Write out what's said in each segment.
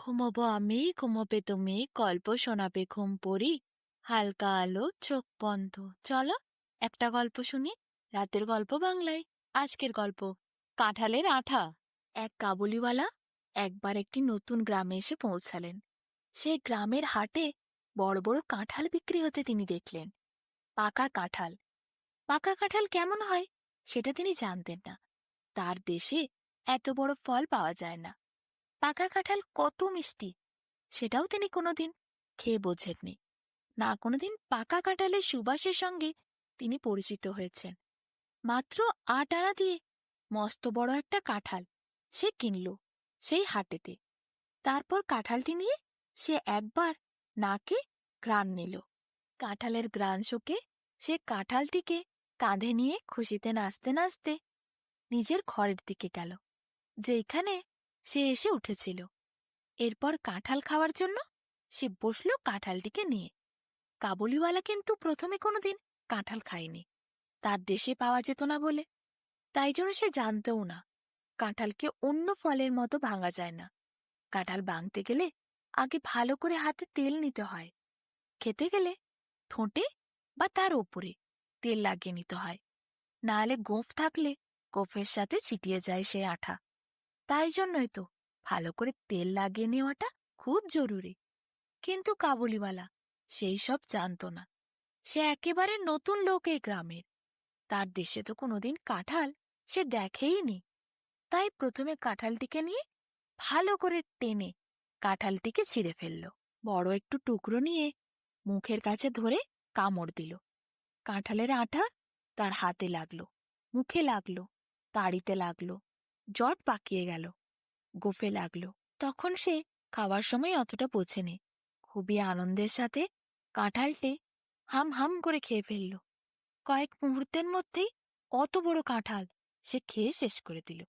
ঘুমোবো আমি, ঘুমোবে তুমি, গল্প শোনাবে ঘুম পড়ি। হালকা আলো, চোখ বন্ধ। চলো একটা গল্প শুনি। রাতের গল্প বাংলায়। আজকের গল্প কাঁঠালের আঠা। এক কাবুলিওয়ালা একবার একটি নতুন গ্রামে এসে পৌঁছালেন। সেই গ্রামের হাটে বড় বড় কাঁঠাল বিক্রি হতে তিনি দেখলেন। পাকা কাঁঠাল। পাকা কাঁঠাল কেমন হয় সেটা তিনি জানতেন না। তার দেশে এত বড় ফল পাওয়া যায় না। পাকা কাঁঠাল কত মিষ্টি সেটাও তিনি কোনোদিন খেয়ে বোঝেননি। না কোনোদিন পাকা কাঁঠালের সুবাসের সঙ্গে তিনি পরিচিত হয়েছেন। মাত্র ৮ আনা দিয়ে মস্ত বড় একটা কাঁঠাল সে কিনল সেই হাটেতে। তারপর কাঁঠালটি নিয়ে সে একবার নাকে ঘ্রাণ নিল। কাঁঠালের ঘ্রাণ শুকে সে কাঁঠালটিকে কাঁধে নিয়ে খুশিতে নাচতে নাচতে নিজের ঘরের দিকে গেল, যেখানে সে এসে উঠেছিল। এরপর কাঁঠাল খাওয়ার জন্য সে বসল কাঁঠালটিকে নিয়ে। কাবুলিওয়ালা কিন্তু প্রথমে কোনোদিন কাঁঠাল খায়নি, তার দেশে পাওয়া যেত না বলে। তাই জন্য সে জানতেও না কাঁঠালকে অন্য ফলের মতো ভাঙা যায় না। কাঁঠাল ভাঙতে গেলে আগে ভালো করে হাতে তেল নিতে হয়। খেতে গেলে ঠোঁটে বা তার ওপরে তেল লাগিয়ে নিতে হয়, নাহলে গোঁফ থাকলে গোঁফের সাথে ছিটিয়ে যায় সেই আঠা। তাই জন্যই তো ভালো করে তেল লাগিয়ে নেওয়াটা খুব জরুরি। কিন্তু কাবুলিওয়ালা সেই সব জানত না। সে একেবারে নতুন লোক এই গ্রামের। তার দেশে তো কোনোদিন কাঁঠাল সে দেখেইনি। তাই প্রথমে কাঁঠালটিকে নিয়ে ভালো করে টেনে কাঁঠালটিকে ছিঁড়ে ফেলল। বড় একটু টুকরো নিয়ে মুখের কাছে ধরে কামড় দিল। কাঁঠালের আঠা তার হাতে লাগলো, মুখে লাগলো, তাড়িতে লাগলো, জট পাকিয়ে গেল, গোফে লাগলো। তখন সে খাওয়ার সময় অতটা বোঝেনি। খুবই আনন্দের সাথে কাঁঠালটি হাম হাম করে খেয়ে ফেলল। কয়েক মুহূর্তের মধ্যেই অত বড় কাঁঠাল সে খেয়ে শেষ করে দিল।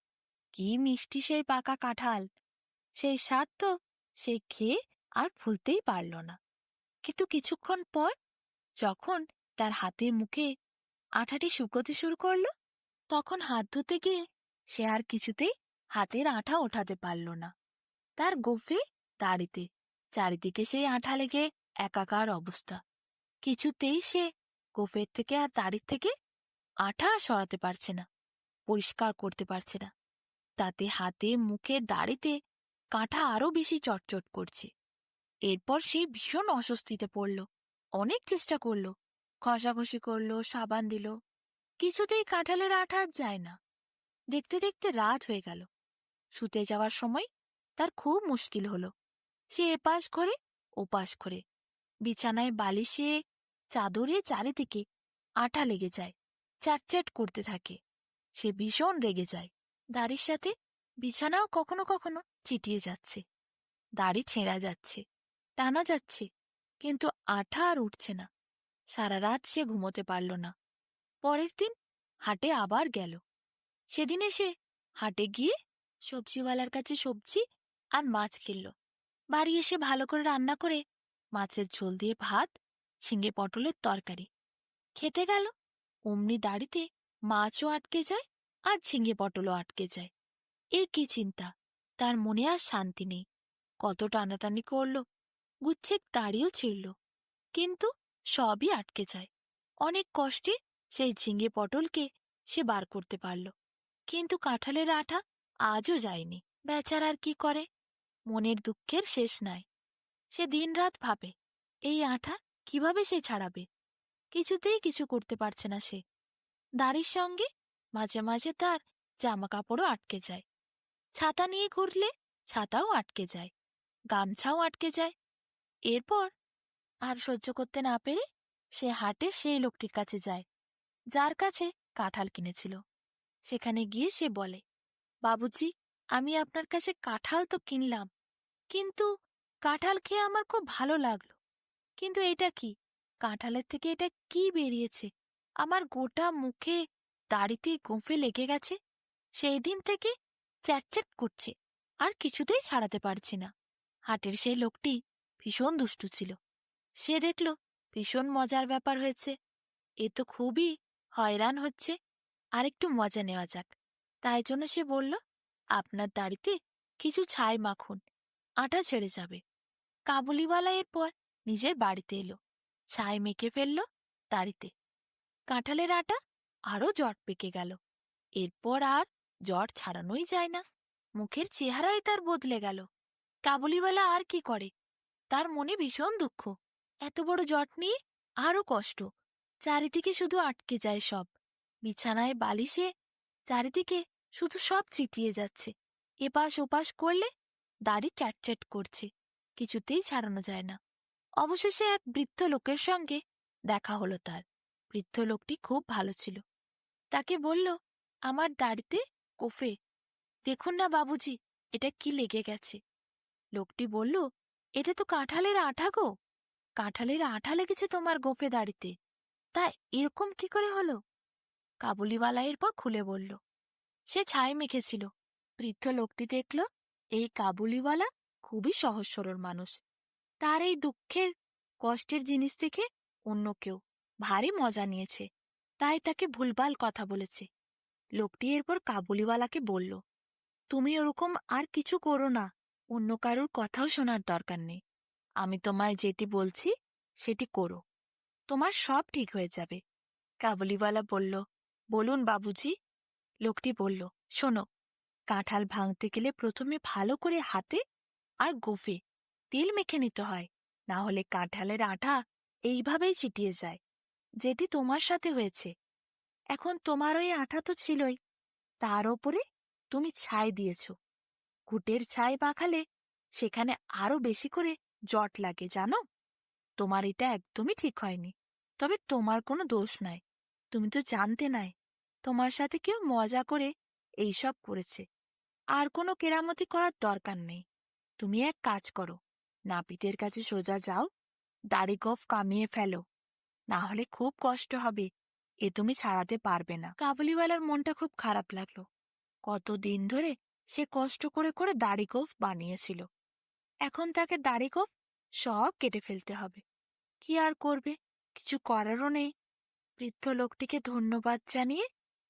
কি মিষ্টি সেই পাকা কাঁঠাল! সেই স্বাদ তো সে খেয়ে আর ভুলতেই পারল না। কিন্তু কিছুক্ষণ পর যখন তার হাতে মুখে আঠাটি শুকোতে শুরু করল, তখন হাত ধুতে গিয়ে সে আর কিছুতেই হাতের আঠা ওঠাতে পারল না। তার গোফে দাড়িতে চারিদিকে সেই আঠা লেগে একাকার অবস্থা। কিছুতেই সে গোফের থেকে আর দাড়ির থেকে আঠা সরাতে পারছে না, পরিষ্কার করতে পারছে না। তাতে হাতে মুখে দাড়িতে কাঁটা আরো বেশি চটচট করছে। এরপর সে ভীষণ অস্বস্তিতে পড়ল। অনেক চেষ্টা করল, ঘষাঘষি করল, সাবান দিল, কিছুতেই কাঁঠালের আঠা আর যায় না। দেখতে দেখতে রাত হয়ে গেল। শুতে যাওয়ার সময় তার খুব মুশকিল হলো। সে এপাশ ঘরে ওপাশ ঘরে, বিছানায় বালিশে চাদরে চারিদিকে আঠা লেগে যায়, চ্যাটচ্যাট করতে থাকে। সে ভীষণ রেগে যায়। দাড়ির সাথে বিছানাও কখনো কখনো চিটিয়ে যাচ্ছে, দাড়ি ছেঁড়া যাচ্ছে, টানা যাচ্ছে, কিন্তু আঠা আর উঠছে না। সারা রাত সে ঘুমোতে পারল না। পরের দিন হাটে আবার গেল। সেদিন এসে হাটে গিয়ে সবজিওয়ালার কাছে সবজি আর মাছ কিনল। বাড়ি এসে ভালো করে রান্না করে মাছের ঝোল দিয়ে ভাত, ঝিঙে পটলের তরকারি খেতে গেল। অমনি দাড়িতে মাছও আটকে যায় আর ঝিঙে পটলও আটকে যায়। এ কি চিন্তা! তার মনে আর শান্তি নেই। কত টানাটানি করল, গুচ্ছেক দাড়িও ছিঁড়ল, কিন্তু সবই আটকে যায়। অনেক কষ্টে সেই ঝিঙে পটলকে সে বার করতে পারল, কিন্তু কাঁঠালের আঠা আজও যায়নি। বেচারার কি করে, মনের দুঃখের শেষ নাই। সে দিনরাত ভাবে এই আঠা কিভাবে সে ছাড়াবে। কিছুতেই কিছু করতে পারছে না সে। দাড়ির সঙ্গে মাঝে মাঝে তার জামা কাপড়ও আটকে যায়। ছাতা নিয়ে ঘুরলে ছাতাও আটকে যায়, গামছাও আটকে যায়। এরপর আর সহ্য করতে না পেরে সে হাটে সেই লোকটির কাছে যায় যার কাছে কাঁঠাল কিনেছিল। সেখানে গিয়ে সে বলে, বাবুজি, আমি আপনার কাছে কাঁঠাল তো কিনলাম, কিন্তু কাঁঠাল খেয়ে আমার খুব ভালো লাগলো, কিন্তু এটা কি? কাঁঠালের থেকে এটা কি বেরিয়েছে? আমার গোটা মুখে দাড়িতে গোঁফে লেগে গেছে। সেই দিন থেকে চ্যাটচ্যাট করছে, আর কিছুতেই ছাড়াতে পারছি না। হাটের সেই লোকটি ভীষণ দুষ্টু ছিল। সে দেখল ভীষণ মজার ব্যাপার হয়েছে, এ তো খুবই হয়রান হচ্ছে, আর একটু মজা নেওয়া যাক। তাই জন্য সে বলল, আপনার দাড়িতে কিছু ছাই মাখুন, আটা ছেড়ে যাবে। কাবুলিওয়ালা এরপর নিজের বাড়িতে এলো, ছাই মেখে ফেলল দাড়িতে। কাঁঠালের আটা আরো জট পেকে গেল। এরপর আর জট ছাড়ানোই যায় না। মুখের চেহারাই তার বদলে গেল। কাবুলিওয়ালা আর কি করে, তার মনে ভীষণ দুঃখ। এত বড় জট নিয়ে আরো কষ্ট। চারিদিকে শুধু আটকে যায় সব। বিছানায় বালিশে চারিদিকে শুধু সব চিটিয়ে যাচ্ছে। এপাশ ওপাশ করলে দাড়ি চ্যাটচ্যাট করছে, কিছুতেই ছাড়ানো যায় না। অবশেষে এক বৃদ্ধ লোকের সঙ্গে দেখা হলো তার। বৃদ্ধ লোকটি খুব ভালো ছিল। তাকে বলল, আমার দাড়িতে কোফে, দেখুন না বাবুজি, এটা কি লেগে গেছে। লোকটি বলল, এটা তো কাঁঠালের আঠা গো, কাঁঠালের আঠা লেগেছে তোমার গোফে দাড়িতে। তা এরকম কি করে হলো? কাবুলিওয়ালা এরপর খুলে বলল, সে ছাই মেখেছিল। বৃদ্ধ লোকটি দেখল এই কাবুলিওয়ালা খুবই সহজ সরল মানুষ। তার এই দুঃখের কষ্টের জিনিস থেকে অন্য কেউ ভারী মজা নিয়েছে, তাই তাকে ভুলভাল কথা বলেছে। লোকটি এরপর কাবুলিওয়ালাকে বলল, তুমি ওরকম আর কিছু করো না, অন্য কারুর কথাও শোনার দরকার নেই। আমি তোমায় যেটি বলছি সেটি করো, তোমার সব ঠিক হয়ে যাবে। কাবুলিওয়ালা বলল, বলুন বাবুজি। লোকটি বলল, শোনো, কাঁঠাল ভাঙতে গেলে প্রথমে ভালো করে হাতে আর গোফে তেল মেখে নিতে হয়, না হলে কাঁঠালের আঠা এইভাবেই ছিটিয়ে যায়, যেটি তোমার সাথে হয়েছে। এখন তোমার ওই আঠা তো ছিলই, তার ওপরে তুমি ছাই দিয়েছ। ঘুটের ছাই মাখালে সেখানে আরো বেশি করে জট লাগে, জানো? তোমার এটা একদমই ঠিক হয়নি। তবে তোমার কোনো দোষ নাই, তুমি তো জানতে নাই। তোমার সাথে কেউ মজা করে এইসব করেছে। আর কোনো কেরামতি করার দরকার নেই। তুমি এক কাজ করো, নাপিতের কাছে সোজা যাও, দাড়ি গোঁফ কামিয়ে ফেলো, না হলে খুব কষ্ট হবে, এ তুমি ছাড়াতে পারবে না। কাবুলিওয়ালার মনটা খুব খারাপ লাগলো। কতদিন ধরে সে কষ্ট করে করে দাড়ি গোঁফ বানিয়েছিল, এখন তাকে দাড়ি গোঁফ সব কেটে ফেলতে হবে। কি আর করবে, কিছু করারও নেই। বৃদ্ধ লোকটিকে ধন্যবাদ জানিয়ে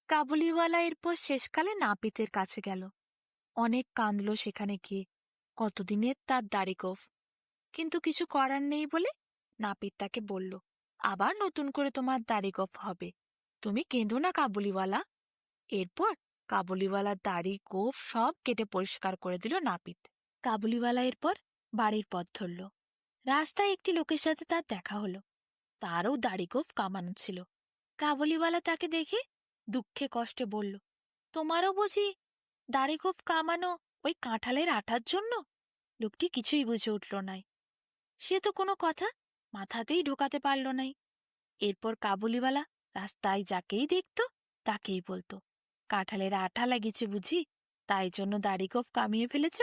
কাবুলিওয়ালা এরপর শেষকালে নাপিতের কাছে গেল। অনেক কাঁদল সেখানে গিয়ে, কতদিনের তার দাড়ি গোঁফ। কিন্তু কিছু করার নেই বলে নাপিত তাকে বলল, আবার নতুন করে তোমার দাড়ি গোঁফ হবে, তুমি কেঁদো না কাবুলিওয়ালা। এরপর কাবুলিওয়ালার দাড়ি গোঁফ সব কেটে পরিষ্কার করে দিল নাপিত। কাবুলিওয়ালা এরপর বাড়ির পথ ধরল। রাস্তায় একটি লোকের সাথে তার দেখা হলো, তারও দাড়ি গোঁফ কামানো ছিল। কাবুলিওয়ালা তাকে দেখে দুঃখে কষ্টে বলল, তোমারও বুঝি দাড়ি গোঁফ কামানো ওই কাঁঠালের আঠার জন্য? লোকটি কিছুই বুঝে উঠল নাই। সে তো কোনো কথা মাথাতেই ঢোকাতে পারল নাই। এরপর কাবুলিওয়ালা রাস্তায় যাকেই দেখত তাকেই বলতো, কাঁঠালের আঠা লাগিয়েছে বুঝি, তাই জন্য দাড়ি গোঁফ কামিয়ে ফেলেছ?